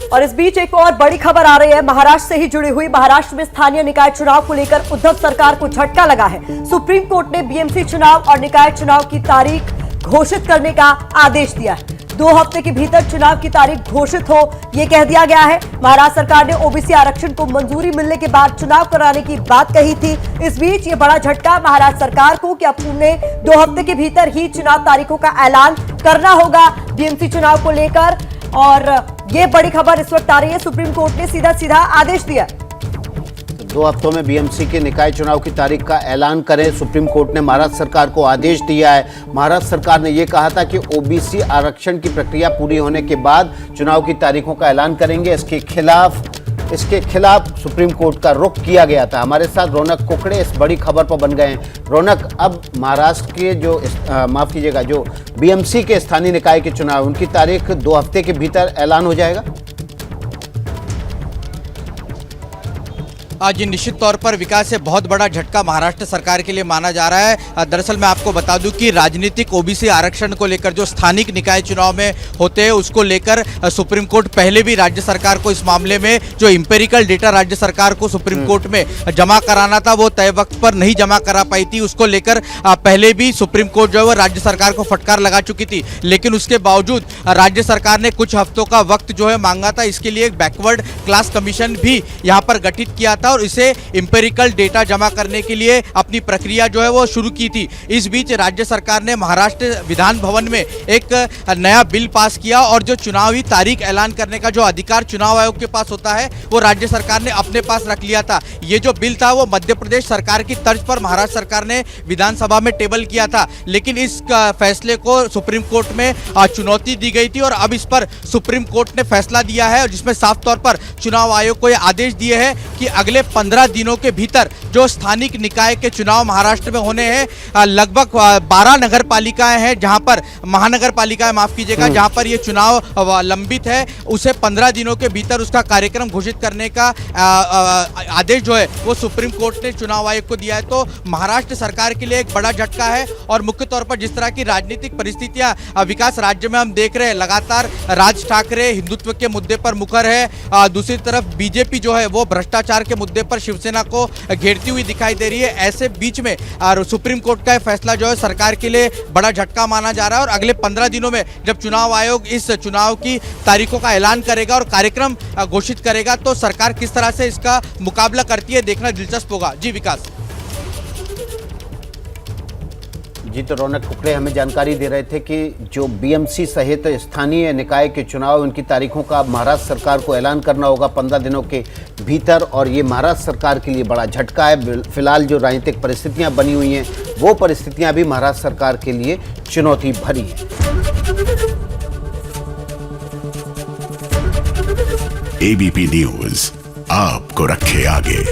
और इस बीच एक और बड़ी खबर आ रही है महाराष्ट्र से ही जुड़ी हुई। महाराष्ट्र में स्थानीय निकाय चुनाव को लेकर उद्धव सरकार को झटका लगा है। सुप्रीम कोर्ट ने बीएमसी चुनाव और निकाय चुनाव की तारीख घोषित करने का आदेश दिया है। 2 हफ्ते के भीतर चुनाव की तारीख घोषित हो, यह कह दिया गया है। महाराष्ट्र सरकार ने ओबीसी आरक्षण को मंजूरी मिलने के बाद चुनाव कराने की बात कही थी। इस बीच ये बड़ा झटका महाराष्ट्र सरकार को कि अब उन्हें 2 हफ्ते के भीतर ही चुनाव तारीखों का ऐलान करना होगा बीएमसी चुनाव को लेकर। और ये बड़ी खबर इस वक्त आ रही है, सुप्रीम कोर्ट ने सीधा आदेश दिया। 2 हफ्तों में बीएमसी के निकाय चुनाव की तारीख का ऐलान करें, सुप्रीम कोर्ट ने महाराष्ट्र सरकार को आदेश दिया है। महाराष्ट्र सरकार ने यह कहा था कि ओबीसी आरक्षण की प्रक्रिया पूरी होने के बाद चुनाव की तारीखों का ऐलान करेंगे। इसके खिलाफ सुप्रीम कोर्ट का रुख किया गया था। हमारे साथ रौनक कुकड़े इस बड़ी खबर पर बन गए हैं। रौनक, अब महाराष्ट्र के जो बीएमसी के स्थानीय निकाय के चुनाव, उनकी तारीख 2 हफ्ते के भीतर ऐलान हो जाएगा। जी निश्चित तौर पर विकास से बहुत बड़ा झटका महाराष्ट्र सरकार के लिए माना जा रहा है। दरअसल मैं आपको बता दूं कि राजनीतिक ओबीसी आरक्षण को लेकर जो स्थानिक निकाय चुनाव में होते हैं उसको लेकर सुप्रीम कोर्ट पहले भी राज्य सरकार को इस मामले में जो इंपेरिकल डेटा राज्य सरकार को सुप्रीम कोर्ट में जमा कराना था वो तय वक्त पर नहीं जमा करा पाई थी। उसको लेकर पहले भी सुप्रीम कोर्ट जो है वो राज्य सरकार को फटकार लगा चुकी थी, लेकिन उसके बावजूद राज्य सरकार ने कुछ हफ्तों का वक्त जो है मांगा था। इसके लिए एक बैकवर्ड क्लास कमीशन भी यहाँ पर गठित किया था और इसे इंपेरिकल डेटा जमा करने के लिए अपनी प्रक्रिया जो है वो शुरू की थी। इस बीच राज्य सरकार ने महाराष्ट्र विधान भवन में एक नया बिल पास किया और जो चुनावी तारीख ऐलान करने का जो अधिकार चुनाव आयोग के पास होता है वो राज्य सरकार ने अपने पास रख लिया था। ये जो बिल था वो मध्य प्रदेश सरकार की तर्ज पर महाराष्ट्र सरकार ने विधानसभा में टेबल किया था, लेकिन इस फैसले को सुप्रीम कोर्ट में चुनौती दी गई थी और अब इस पर सुप्रीम कोर्ट ने फैसला दिया है जिसमें साफ तौर पर चुनाव आयोग को यह आदेश दिए हैं कि अगले 15 दिनों के भीतर जो स्थानिक निकाय के चुनाव महाराष्ट्र में होने हैं, लगभग 12 नगर पालिकाएं हैं जहां पर महानगर पालिकाएं माफ कीजिएगा जहां पर ये चुनाव लंबित है, उसे 15 दिनों के भीतर उसका कार्यक्रम घोषित करने का आदेश जो है वो सुप्रीम कोर्ट ने चुनाव आयोग को दिया है। तो महाराष्ट्र सरकार के लिए एक बड़ा झटका है और मुख्य तौर पर जिस तरह की राजनीतिक परिस्थितियां विकास राज्य में हम देख रहे हैं, लगातार राज ठाकरे हिंदुत्व के मुद्दे पर मुखर है, दूसरी तरफ बीजेपी जो है वो भ्रष्टाचार के मुद्दे पर शिवसेना को घेरती हुई दिखाई दे रही है। ऐसे बीच में सुप्रीम कोर्ट का फैसला जो है सरकार के लिए बड़ा झटका माना जा रहा है और अगले 15 दिनों में जब चुनाव आयोग इस चुनाव की तारीखों का ऐलान करेगा और कार्यक्रम घोषित करेगा तो सरकार किस तरह से इसका मुकाबला करती है देखना दिलचस्प होगा। जी विकास। जी तो रौनक कुकड़े हमें जानकारी दे रहे थे कि जो बीएमसी सहित स्थानीय निकाय के चुनाव, उनकी तारीखों का महाराष्ट्र सरकार को ऐलान करना होगा 15 दिनों के भीतर और ये महाराष्ट्र सरकार के लिए बड़ा झटका है। फिलहाल जो राजनीतिक परिस्थितियां बनी हुई हैं वो परिस्थितियां भी महाराष्ट्र सरकार के लिए चुनौती भरी हैं। एबीपी न्यूज आपको रखे आगे।